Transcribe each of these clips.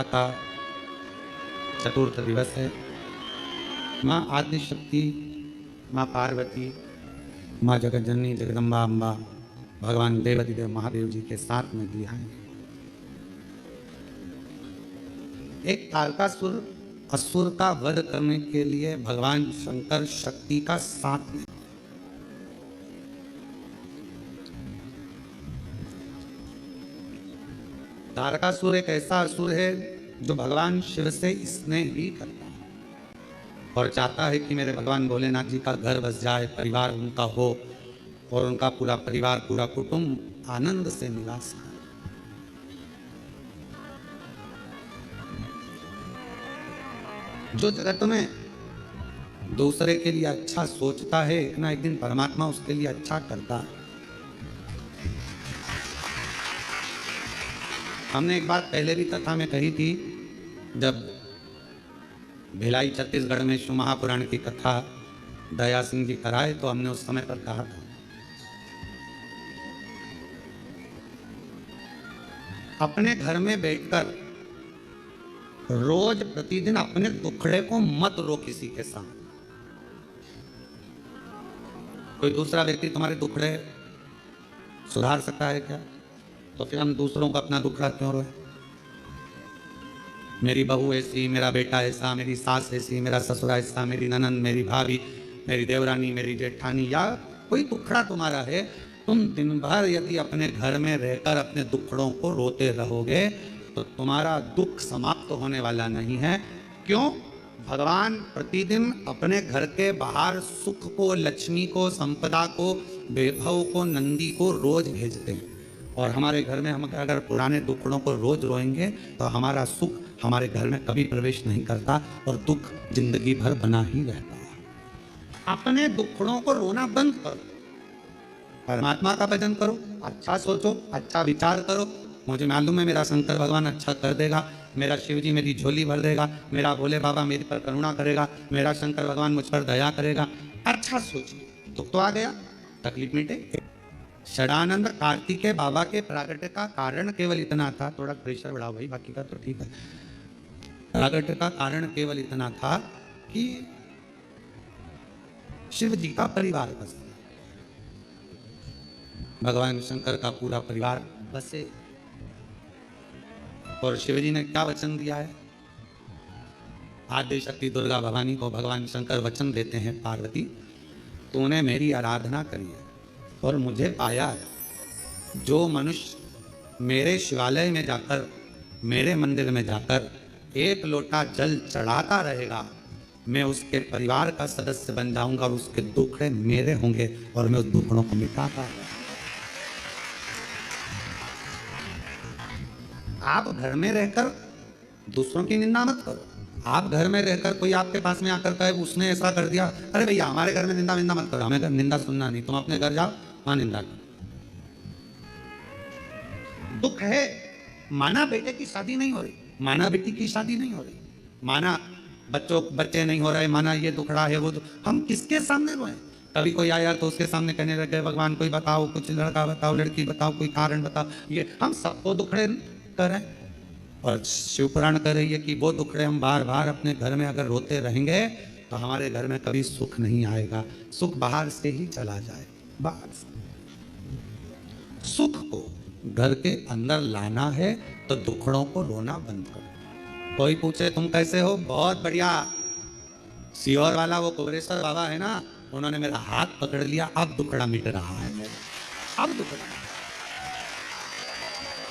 कथा का चतुर्थ दिवस है। माँ आदिशक्ति, माँ पार्वती, माँ जगतजननी जगदम्बा अम्बा, भगवान देवती देव महादेव जी के साथ में दिया है। एक तारकासुर असुर का वध करने के लिए भगवान शंकर शक्ति का साथ में। तारकासुर एक ऐसा असुर है जो भगवान शिव से स्नेह भी करता है और चाहता है कि मेरे भगवान भोलेनाथ जी का घर बस जाए, परिवार उनका हो और उनका पूरा परिवार, पूरा कुटुंब आनंद से निवास करे। जो जगत में दूसरे के लिए अच्छा सोचता है, एक ना एक दिन परमात्मा उसके लिए अच्छा करता है। हमने एक बात पहले भी कथा में कही थी, जब भिलाई छत्तीसगढ़ में शिव महापुराण की कथा दया सिंह जी कराए तो हमने उस समय पर कहा था, अपने घर में बैठकर रोज प्रतिदिन अपने दुखड़े को मत रो किसी के साथ। कोई दूसरा व्यक्ति तुम्हारे दुखड़े सुधार सकता है क्या? तो फिर हम दूसरों का अपना दुखड़ा क्यों रोए? मेरी बहू ऐसी, मेरा बेटा ऐसा, मेरी सास ऐसी, मेरा ससुरा ऐसा, मेरी ननंद, मेरी भाभी, मेरी देवरानी, मेरी जेठानी, या कोई दुखड़ा तुम्हारा है, तुम दिन भर यदि अपने घर में रहकर अपने दुखड़ों को रोते रहोगे तो तुम्हारा दुख समाप्त होने वाला नहीं है। क्यों? भगवान प्रतिदिन अपने घर के बाहर सुख को, लक्ष्मी को, संपदा को, वैभव को, नंदी को रोज भेजते हैं। और हमारे घर में हम अगर पुराने दुखड़ों को रोज रोएंगे तो हमारा सुख हमारे घर में कभी प्रवेश नहीं करता और दुख जिंदगी भर बना ही रहता है। अपने दुखड़ों को रोना बंद करो, परमात्मा का भजन करो, अच्छा सोचो, अच्छा विचार करो। मुझे मालूम है मेरा शंकर भगवान अच्छा कर देगा, मेरा शिव जी मेरी झोली भर देगा, मेरा भोले बाबा मेरे पर करुणा करेगा, मेरा शंकर भगवान मुझ पर दया करेगा। अच्छा सोचिए, दुख तो आ गया, तकलीफ मिटे। षडानंद कार्तिकेय बाबा के प्रागट्य का कारण केवल इतना था, थोड़ा प्रेशर बढ़ाओ भाई, बाकी का तो ठीक है। प्रागट्य का कारण केवल इतना था कि शिव जी का परिवार बसे, भगवान शंकर का पूरा परिवार बसे। और शिव जी ने क्या वचन दिया है? आद्य शक्ति दुर्गा भवानी को भगवान शंकर वचन देते हैं, पार्वती तूने मेरी आराधना करी है और मुझे पाया है। जो मनुष्य मेरे शिवालय में जाकर, मेरे मंदिर में जाकर एक लोटा जल चढ़ाता रहेगा, मैं उसके परिवार का सदस्य बन जाऊंगा और उसके दुखड़े मेरे होंगे और मैं उस दुखड़ों को मिटाता रहूंगा। आप घर में रहकर दूसरों की निंदा मत करो। आप घर में रहकर कोई आपके पास में आकर कहे उसने ऐसा कर दिया, अरे भैया हमारे घर में निंदा विंदा मत करो, हमें निंदा सुनना नहीं, तुम अपने घर जाओ, वहां निंदा करो। दुख है, माना बेटे की शादी नहीं हो रही, माना बेटी की शादी नहीं हो रही, माना बच्चे नहीं हो रहे, माना ये दुखड़ा है वो हम किसके सामने रोए? कभी कोई आया तो उसके सामने कहने लगे भगवान कोई बताओ, कुछ लड़का बताओ, लड़की बताओ, कोई कारण बताओ। ये हम सबको दुखड़े कर रहे हैं। और शिव पुराण कह रही है कि वो दुखड़े हम बार बार अपने घर में अगर रोते रहेंगे तो हमारे घर में कभी सुख नहीं आएगा, सुख बाहर से ही चला जाए। बाहर से सुख को घर के अंदर लाना है तो दुखड़ों को रोना बंद करो। कोई पूछे तुम कैसे हो? बहुत बढ़िया। सीहोर वाला वो कुबरेश्वर बाबा है ना, उन्होंने मेरा हाथ पकड़ लिया, अब दुखड़ा मिट रहा है मेरा, अब दुखड़ा।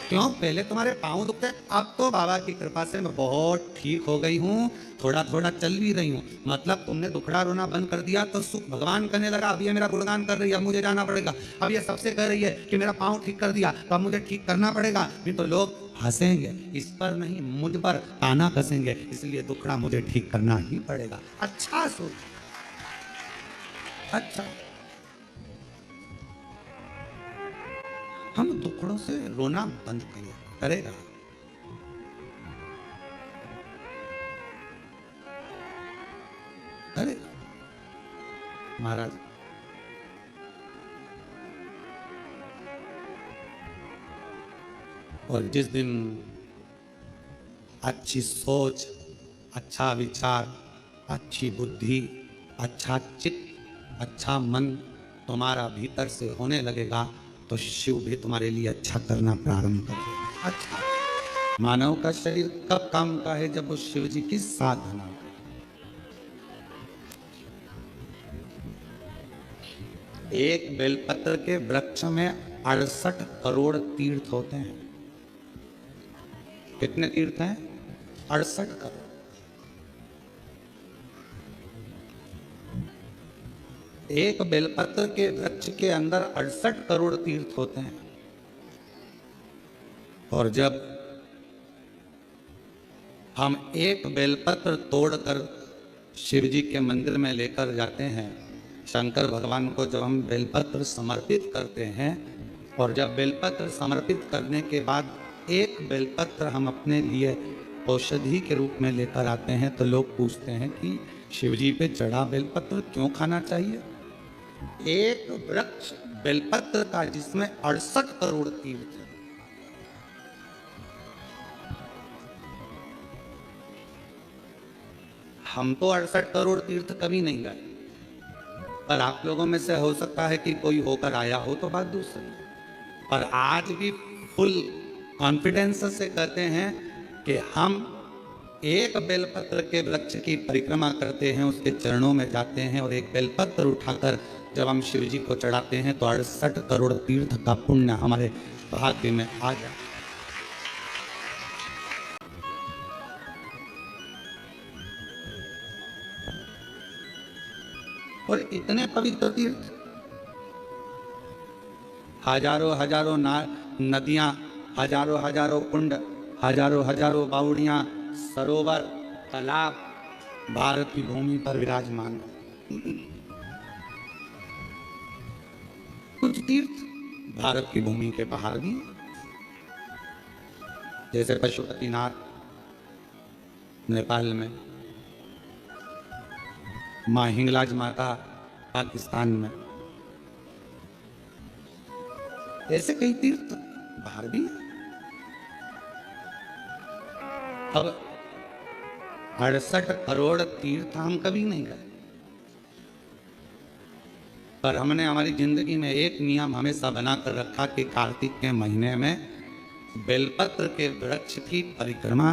क्यों? पहले तुम्हारे पाँव दुखते, अब तो बाबा की कृपा से मैं बहुत ठीक हो गई हूँ, थोड़ा थोड़ा चल भी रही हूँ। मतलब तुमने दुखड़ा रोना बंद कर दिया तो सुख भगवान करने लगा। अब ये मेरा गुणगान कर रही है, अब मुझे जाना पड़ेगा। अब ये सबसे कह रही है कि मेरा पाँव ठीक कर दिया, तो अब मुझे ठीक करना पड़ेगा, नहीं तो लोग हंसेंगे, इस पर नहीं मुझ पर ताना कसेंगे, इसलिए दुखड़ा मुझे ठीक करना ही पड़ेगा। अच्छा सोच, अच्छा। हम दुखड़ों से रोना बंद करेगा। करेगा महाराज। और जिस दिन अच्छी सोच, अच्छा विचार, अच्छी बुद्धि, अच्छा चित्त, अच्छा मन तुम्हारा भीतर से होने लगेगा तो शिव भी तुम्हारे लिए अच्छा करना प्रारंभ कर देगा। अच्छा, मानव का शरीर कब काम का है? जब वो शिव जी की साधना करे। एक बेलपत्र के वृक्ष में 68 करोड़ तीर्थ होते हैं। कितने तीर्थ हैं? 68 करोड़। एक बेलपत्र के वृक्ष के अंदर 68 करोड़ तीर्थ होते हैं। और जब हम एक बेलपत्र तोड़कर शिव जी के मंदिर में लेकर जाते हैं, शंकर भगवान को जब हम बेलपत्र समर्पित करते हैं, और जब बेलपत्र समर्पित करने के बाद एक बेलपत्र हम अपने लिए औषधि के रूप में लेकर आते हैं, तो लोग पूछते हैं कि शिव जी पे चढ़ा बेलपत्र क्यों खाना चाहिए? एक वृक्ष बेलपत्र का जिसमें 68 करोड़ तीर्थ है। हम तो 68 करोड़ तीर्थ कभी नहीं गए, पर आप लोगों में से हो सकता है कि कोई होकर आया हो तो बात दूसरी, पर आज भी फुल कॉन्फिडेंस से कहते हैं कि हम एक बेलपत्र के वृक्ष की परिक्रमा करते हैं, उसके चरणों में जाते हैं और एक बेलपत्र उठाकर जब हम शिव जी को चढ़ाते हैं तो 68 करोड़ तीर्थ का पुण्य हमारे भाग्य में आ जाए। और इतने पवित्र तीर्थ, हजारों हजारों नदियां, हजारों हजारों कुंड, हजारों हजारों बावड़ियां, सरोवर, तालाब भारत की भूमि पर विराजमान है। कुछ तीर्थ भारत की भूमि के बाहर भी, जैसे पशुपतिनाथ नेपाल में, माँ हिंगलाज माता पाकिस्तान में, ऐसे कई तीर्थ बाहर भी है। अब 68 करोड़ तीर्थ हम कभी नहीं गए, पर हमने हमारी जिंदगी में एक नियम हमेशा बनाकर रखा कि कार्तिक के महीने में बेलपत्र के वृक्ष की परिक्रमा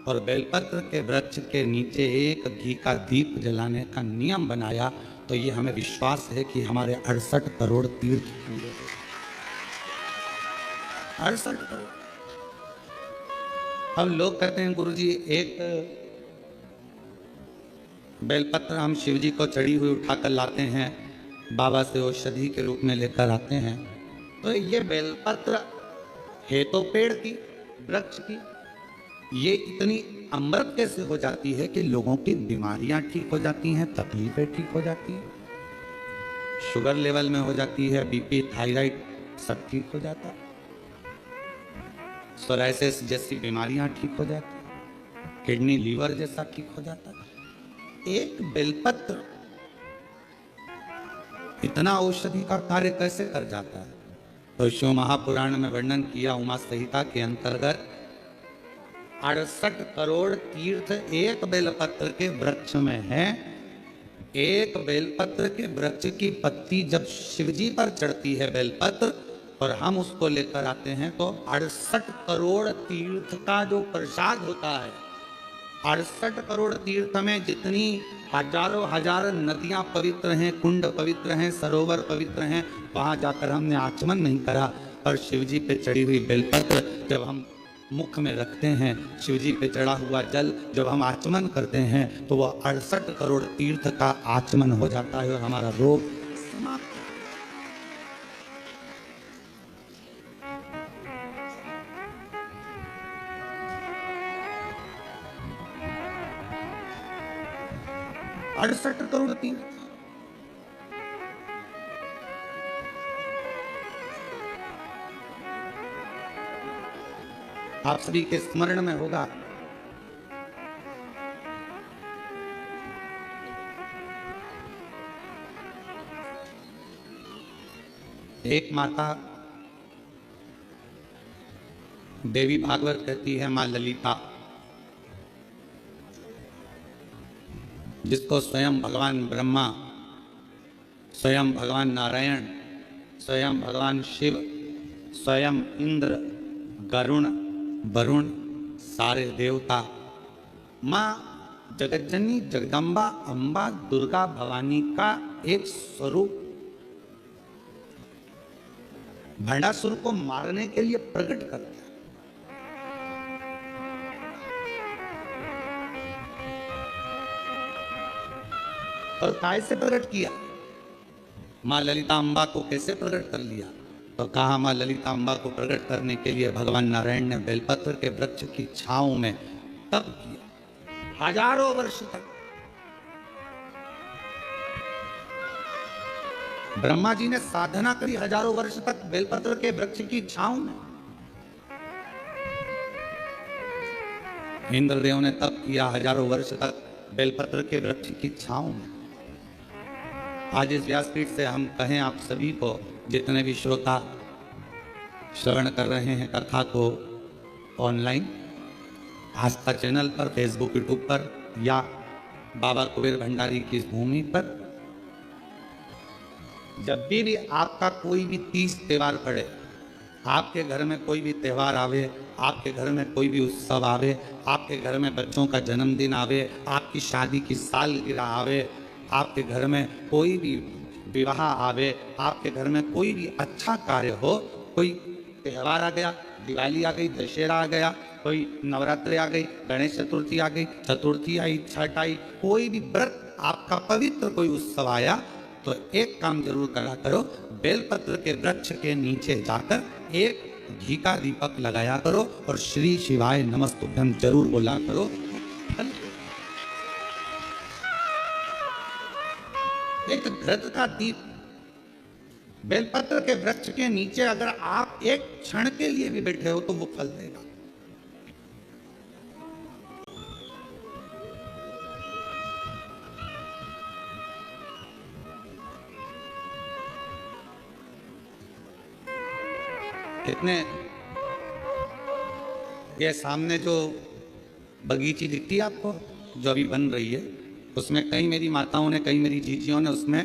और बेलपत्र के वृक्ष के नीचे एक घी का दीप जलाने का नियम बनाया। तो ये हमें विश्वास है कि हमारे 68 करोड़ तीर्थ पूरे। 68 करोड़। अब लोग कहते हैं गुरुजी एक बेलपत्र हम शिव जी को चढ़ी हुई उठाकर लाते हैं, बाबा से औषधि के रूप में लेकर आते हैं, तो ये बेलपत्र है तो पेड़ की, वृक्ष की, ये इतनी अमृत कैसे हो जाती है कि लोगों की बीमारियां ठीक हो जाती हैं, तकलीफें ठीक हो जाती हैं, शुगर लेवल में हो जाती है, बीपी, थायराइड सब ठीक हो जाता है, सोराइसिस जैसी बीमारियां ठीक हो जाती है, किडनी लीवर जैसा ठीक हो जाता है। एक बेलपत्र इतना औषधि का कार्य कैसे कर जाता है? तो शिव महापुराण में वर्णन किया, उमा संहिता के अंतर्गत 68 करोड़ तीर्थ एक बेलपत्र के वृक्ष में है। एक बेलपत्र के वृक्ष की पत्ती जब शिवजी पर चढ़ती है बेलपत्र और हम उसको लेकर आते हैं तो 68 करोड़ तीर्थ का जो प्रसाद होता है, 68 करोड़ तीर्थ में जितनी हजारों हजार नदियां पवित्र हैं, कुंड पवित्र हैं, सरोवर पवित्र हैं, वहां जाकर हमने आचमन नहीं करा, और शिवजी पे चढ़ी हुई बेलपत्र जब हम मुख में रखते हैं, शिवजी पे चढ़ा हुआ जल जब हम आचमन करते हैं तो वह 68 करोड़ तीर्थ का आचमन हो जाता है और हमारा रोग समाप्त। 68 करोड़ तीर्थ। आप सभी के स्मरण में होगा, एक माता देवी भागवत कहती है, मां ललिता, जिसको स्वयं भगवान ब्रह्मा, स्वयं भगवान नारायण, स्वयं भगवान शिव, स्वयं इंद्र, गरुण, वरुण, सारे देवता, माँ जगज्जनी जगदम्बा अम्बा दुर्गा भवानी का एक स्वरूप भंडासुर को मारने के लिए प्रकट कर दिया। और काय से प्रकट किया? मां ललिता अम्बा को कैसे प्रकट कर लिया? तो कहा मां ललिता अम्बा को प्रकट करने के लिए भगवान नारायण ने बेलपत्र के वृक्ष की छांव में तप किया हजारों वर्ष तक। ब्रह्मा जी ने साधना करी हजारों वर्ष तक बेलपत्र के वृक्ष की छांव में। इंद्रदेव ने तप किया हजारों वर्ष तक बेलपत्र के वृक्ष की छांव में। आज इस व्यासपीठ से हम कहें आप सभी को, जितने भी श्रोता श्रवण कर रहे हैं कथा को ऑनलाइन, आस्था चैनल पर, फेसबुक, यूट्यूब पर या बाबा कुबेर भंडारी की इस भूमि पर, जब भी आपका कोई भी तीज त्योहार पड़े, आपके घर में कोई भी त्योहार आवे, आपके घर में कोई भी उत्सव आवे, आपके घर में बच्चों का जन्मदिन आवे, आपकी शादी की सालगिरह आवे, आपके घर में कोई भी विवाह आवे, आपके घर में कोई भी अच्छा कार्य हो, कोई त्योहार आ गया, दिवाली आ गई, दशहरा आ गया, कोई नवरात्रि आ गई, गणेश चतुर्थी आ गई, चतुर्थी आई, छठ आई, कोई भी व्रत आपका पवित्र कोई उत्सव आया, तो एक काम जरूर करा करो, बेलपत्र के वृक्ष के नीचे जाकर एक घी का दीपक लगाया करो और श्री शिवाय नमस्तुभ्यम जरूर बोला करो। एक घृत का दीप बेलपत्र के वृक्ष के नीचे अगर आप एक क्षण के लिए भी बैठे हो तो वो फल देगा। कितने ये सामने जो बगीची दिखती है आपको, जो अभी बन रही है, उसमें कई मेरी माताओं ने, कई मेरी जीजियों ने उसमें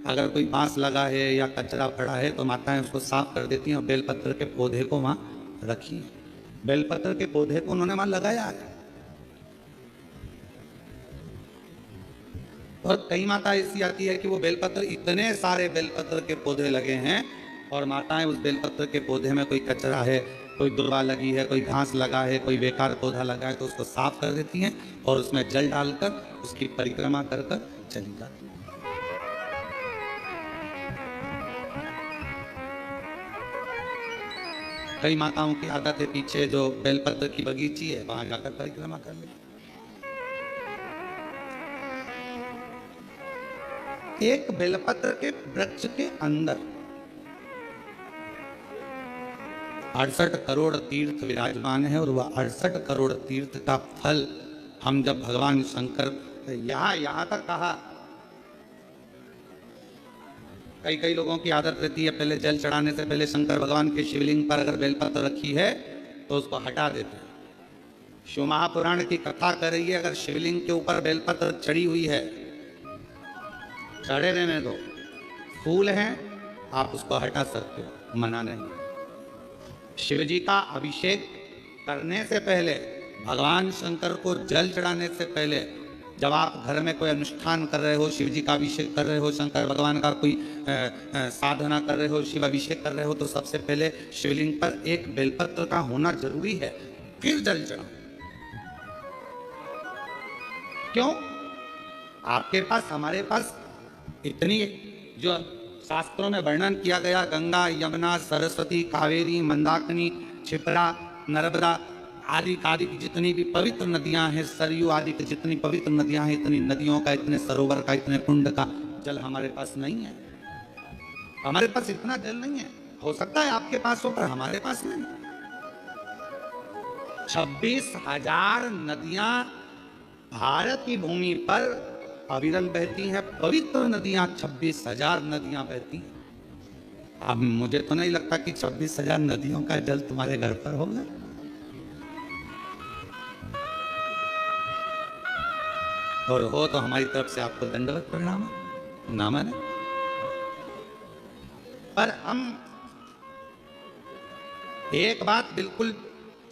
अगर कोई बांस लगा है या कचरा पड़ा है तो माताएं उसको साफ कर देती हैं और बेलपत्र के पौधे को वहाँ रखी। बेलपत्र के पौधे को उन्होंने वहाँ लगाया है। और कई माता ऐसी आती है कि वो बेलपत्र, इतने सारे बेलपत्र के पौधे लगे हैं और माताएं उस बेलपत्र के पौधे में कोई कचरा है, कोई दुर्वा लगी है, कोई घास लगा है, कोई बेकार पौधा लगा है तो उसको साफ कर देती हैं और उसमें जल डालकर उसकी परिक्रमा कर कर चली जाती है। कई माताओं की आदत है पीछे जो बेलपत्र की बगीची है वहां जाकर परिक्रमा कर ले। एक बेलपत्र के वृक्ष के अंदर 68 करोड़ तीर्थ विराजमान है और वह 68 करोड़ तीर्थ का फल हम जब भगवान शंकर, यहां तक कहा, कई लोगों की आदत रहती है पहले जल चढ़ाने से पहले शंकर भगवान के शिवलिंग पर अगर बेलपत्र रखी है तो उसको हटा देते हैं। शिव महापुराण की कथा कर रही है, अगर शिवलिंग के ऊपर बेलपत्र चढ़ी हुई है, चढ़े रहने दो, फूल हैं, आप उसको हटा सकते हो, मना नहीं। शिव जी का अभिषेक करने से पहले, भगवान शंकर को जल चढ़ाने से पहले, जब आप घर में कोई अनुष्ठान कर रहे हो, शिव जी का अभिषेक कर रहे हो, शंकर भगवान का कोई साधना कर रहे हो, शिव अभिषेक कर रहे हो, तो सबसे पहले शिवलिंग पर एक बेलपत्र का होना जरूरी है, फिर जल चढ़ाओ। क्यों? आपके पास, हमारे पास इतनी, जो शास्त्रों में वर्णन किया गया, गंगा, यमुना, सरस्वती, कावेरी, मंदाकिनी, क्षिप्रा, नर्मदा आदि आदि की जितनी भी पवित्र नदियां हैं, सरयू आदि की जितनी पवित्र नदियां हैं, इतनी नदियों का, इतने सरोवर का, इतने कुंड का जल हमारे पास नहीं है। हमारे पास इतना जल नहीं है। हो सकता है आपके पास हो पर हमारे पास नहीं। 26,000 नदियां भारत की भूमि पर अविरल बहती हैं, पवित्र नदियां 26,000 नदियां बहती हैं। अब मुझे तो नहीं लगता कि 26,000 नदियों का जल तुम्हारे घर पर होगा। और हो तो हमारी तरफ से आपको दंडवत प्रणाम, ना माने। पर हम एक बात बिल्कुल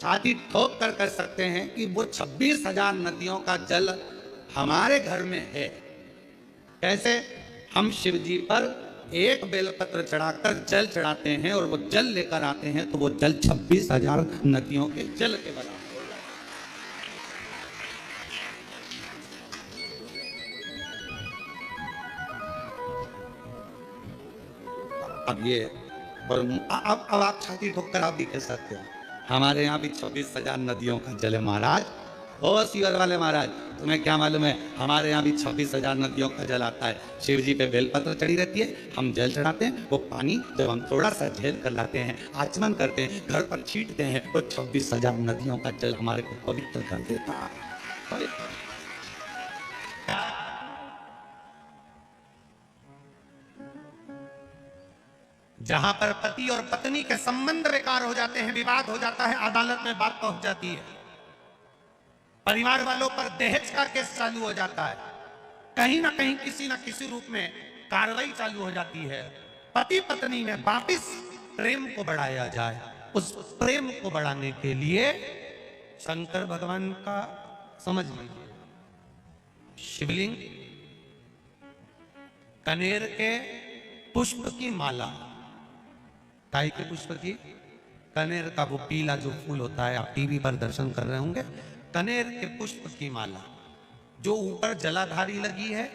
छाती ठोक कर कह सकते हैं कि वो 26,000 नदियों का जल हमारे घर में है। कैसे? हम शिव जी पर एक बेलपत्र चढ़ाकर जल चढ़ाते हैं और वो जल लेकर आते हैं तो वो जल 26,000 नदियों के जल के बराबर। अब ये अब आप छाती ठोक कर आप भी कह सकते हो हमारे यहाँ भी 26,000 नदियों का जल है महाराज। ओ सीवर वाले महाराज, तुम्हें क्या मालूम है, हमारे यहाँ भी 26,000 नदियों का जल आता है। शिव जी पे बेलपत्र चढ़ी रहती है, हम जल चढ़ाते हैं। वो पानी जब हम थोड़ा सा झेल कर लाते हैं, आचमन करते हैं, घर पर छींटते हैं, तो 26,000 नदियों का जल हमारे को पवित्र कर देता है। जहां पर पति और पत्नी के संबंध बेकार हो जाते हैं, विवाद हो जाता है, अदालत में बात पहुंच जाती है, परिवार वालों पर दहेज का केस चालू हो जाता है, कहीं ना कहीं किसी ना किसी रूप में कार्रवाई चालू हो जाती है, पति पत्नी में वापिस प्रेम को बढ़ाया जाए। उस प्रेम को बढ़ाने के लिए शंकर भगवान का समझ लीजिए, शिवलिंग, कनेर के पुष्प की माला, काय के पुष्प की, कनेर का वो पीला जो फूल होता है, आप टीवी पर दर्शन कर रहे होंगे, कनेर के पुष्प की माला जो ऊपर जलाधारी लगी है,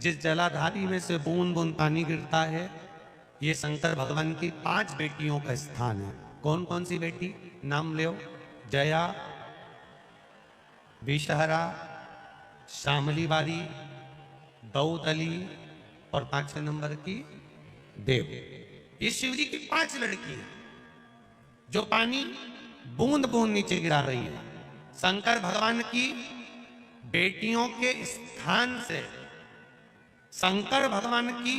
जिस जलाधारी में से बूंद बूंद पानी गिरता है, ये शंकर भगवान की 5 बेटियों का स्थान है। कौन कौन सी बेटी? नाम ले, जया, विषहरा, श्यामली बारी, दौतली और 5वें नंबर की देव। ये शिव जी की 5 लड़की है जो पानी बूंद बूंद नीचे गिरा रही है। शंकर भगवान की बेटियों के स्थान से शंकर भगवान की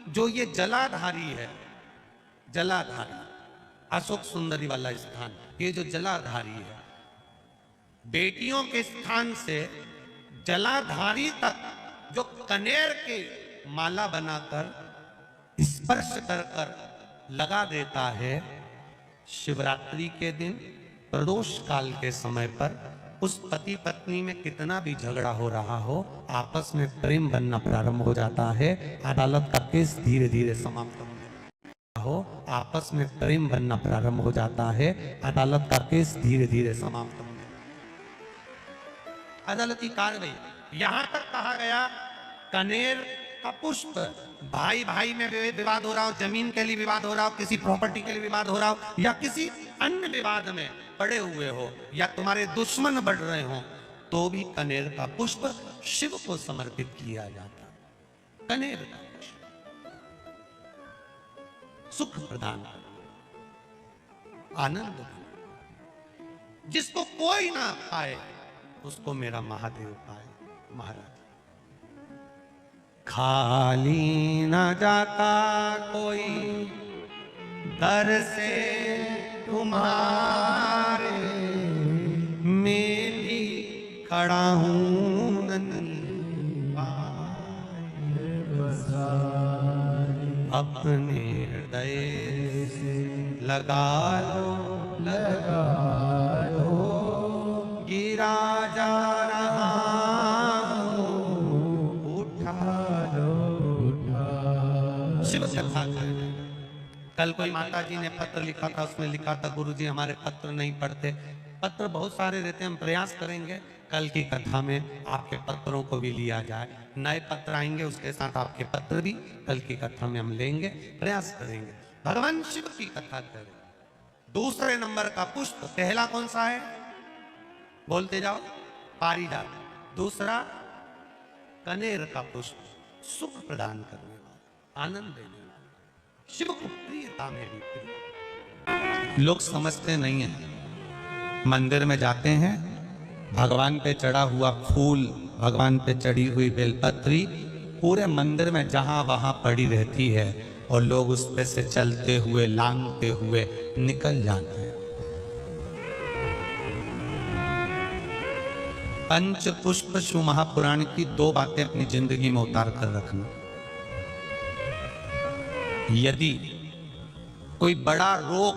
जो ये जलाधारी है, जलाधारी अशोक सुंदरी वाला स्थान, ये जो जलाधारी है, बेटियों के स्थान से जलाधारी तक जो कनेर के माला बनाकर स्पर्श कर कर लगा देता है, शिवरात्रि के दिन प्रदोष काल के समय पर उस पति पत्नी में कितना भी झगड़ा हो रहा हो, आपस में प्रेम बनना प्रारंभ हो जाता है। अदालत का केस धीरे धीरे समाप्त हो, आपस में प्रेम बनना प्रारंभ हो जाता है। अदालत का केस धीरे धीरे समाप्त हो, अदालती कार्रवाई। यहां तक कहा गया कनेर का पुष्प, भाई भाई में विवाद हो रहा हो, जमीन के लिए विवाद हो रहा हो, किसी प्रॉपर्टी के लिए विवाद हो रहा हो, या किसी अन्य विवाद में पड़े हुए हो, या तुम्हारे दुश्मन बढ़ रहे हो, तो भी कनेर का पुष्प शिव को समर्पित किया जाता है। कनेर का पुष्प सुख प्रदान, आनंद, जिसको कोई ना पाए उसको मेरा महादेव पाए। महाराज, खाली न जाता कोई दर से तुम्हारे, मैं भी खड़ा हूं अपने हृदय से लगा लो, लगा लो, गिरा जा रहा शिव कथा कर। कल कोई माता जी ने पत्र लिखा था, उसमें लिखा था गुरुजी हमारे पत्र नहीं पढ़ते। पत्र बहुत सारे रहते हैं, हम प्रयास करेंगे कल की कथा में आपके पत्रों को भी लिया जाए। नए पत्र आएंगे, उसके साथ आपके पत्र भी कल की कथा में हम लेंगे, प्रयास करेंगे भगवान शिव की कथा करें। दूसरे नंबर का पुष्प पहला कौन सा है? बोलते जाओ। पारिजात। दूसरा कनेर का पुष्प, सुख प्रदान करने वाला, आनंद देने वाला, शिव को प्रियता में भी प्रिय। लोग समझते नहीं है, मंदिर में जाते हैं, भगवान पे चढ़ा हुआ फूल, भगवान पे चढ़ी हुई बेलपत्री पूरे मंदिर में जहां वहां पड़ी रहती है और लोग उस पे से चलते हुए लांघते हुए निकल जाते हैं। पंच पुष्प शिव महापुराण की 2 बातें अपनी जिंदगी में उतार कर रखना। यदि कोई बड़ा रोग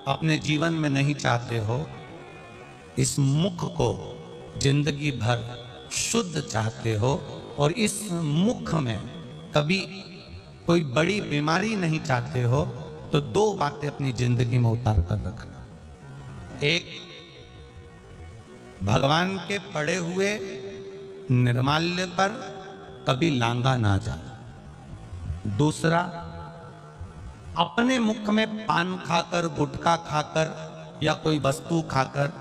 अपने जीवन में नहीं चाहते हो, इस मुख को जिंदगी भर शुद्ध चाहते हो और इस मुख में कभी कोई बड़ी बीमारी नहीं चाहते हो, तो 2 बातें अपनी जिंदगी में उतार कर रखना। एक, भगवान के पड़े हुए निर्माल्य पर कभी लांगा ना जाए। दूसरा, अपने मुख में पान खाकर, गुटखा खाकर या कोई वस्तु खाकर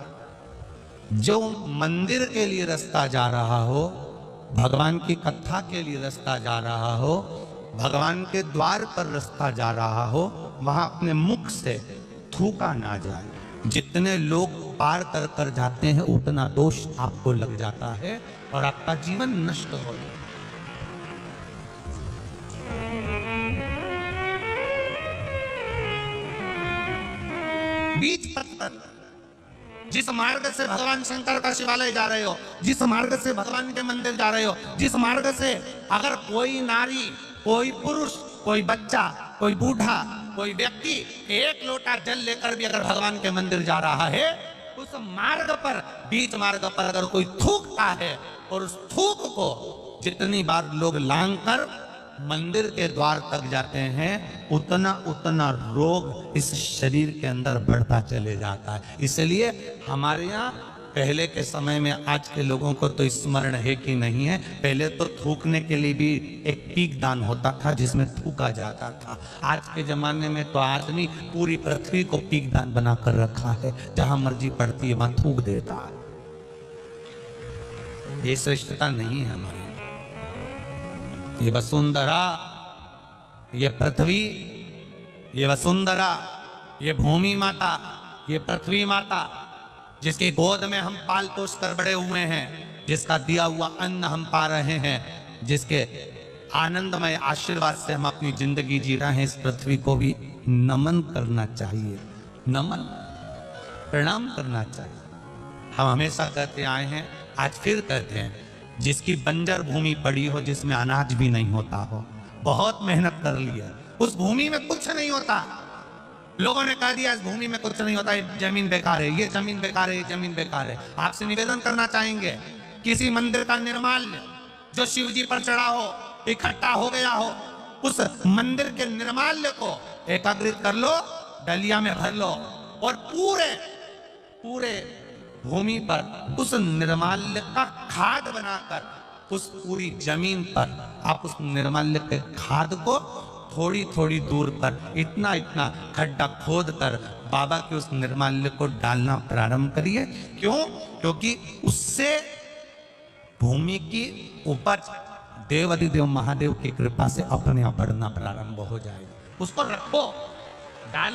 जो मंदिर के लिए रास्ता जा रहा हो, भगवान की कथा के लिए रास्ता जा रहा हो, भगवान के द्वार पर रास्ता जा रहा हो, वहां अपने मुख से थूका ना जाए। जितने लोग पार कर कर जाते हैं उतना दोष आपको लग जाता है और आपका जीवन नष्ट हो जाता है। बीच पथ पर जिस मार्ग से भगवान शंकर का शिवालय जा रहे हो, जिस मार्ग से भगवान के मंदिर जा रहे हो, जिस मार्ग से अगर कोई नारी, कोई पुरुष, कोई बच्चा, कोई बूढ़ा, कोई व्यक्ति 1 लोटा जल लेकर भी अगर भगवान के मंदिर जा रहा है, उस मार्ग पर, बीच मार्ग पर अगर कोई थूकता है और उस थूक को जितनी बार लोग लांग कर मंदिर के द्वार तक जाते हैं, उतना उतना रोग इस शरीर के अंदर बढ़ता चले जाता है। इसलिए हमारे यहाँ पहले के समय में, आज के लोगों को तो स्मरण है कि नहीं है, पहले तो थूकने के लिए भी एक पीक दान होता था जिसमें थूका जाता था। आज के जमाने में तो आदमी पूरी पृथ्वी को पीक दान बना कर रखा है, जहां मर्जी पड़ती है वहां थूक देता है। ये श्रेष्ठता नहीं है हमारी। ये वसुंधरा, ये पृथ्वी, ये वसुंधरा, ये भूमि माता, ये पृथ्वी माता, जिसकी गोद में हम पाल पोस कर बड़े हुए हैं, जिसका दिया हुआ अन्न हम पा रहे हैं, जिसके आनंदमय आशीर्वाद से हम अपनी जिंदगी जी रहे हैं, इस पृथ्वी को भी नमन करना चाहिए, नमन, प्रणाम करना चाहिए। हम हमेशा कहते आए हैं, आज फिर कहते हैं, जिसकी बंजर भूमि पड़ी हो, जिसमें अनाज भी नहीं होता हो, बहुत मेहनत कर ली है, उस भूमि में कुछ नहीं होता, लोगों ने कह दिया इस भूमि में कुछ नहीं होता, ये जमीन बेकार है, ये जमीन बेकार है, ये जमीन बेकार है। आपसे निवेदन करना चाहेंगे, किसी मंदिर का निर्माल्य जो शिव जी पर चढ़ा हो, इकट्ठा हो गया हो, उस मंदिर के निर्माल्य को एकत्रित कर लो, डलिया में भर लो और पूरे पूरे भूमि पर उस निर्माल्य का खाद बनाकर उस पूरी जमीन पर आप उस निर्माल्य के खाद को थोड़ी थोड़ी दूर पर इतना इतना खड्डा खोद कर बाबा के उस निर्माल्य को डालना प्रारंभ करिए। क्यों? क्योंकि उससे भूमि की उपज देवाधिदेव महादेव की कृपा से अपने आप बढ़ना प्रारंभ हो जाएगी। उसको रखो, डालो।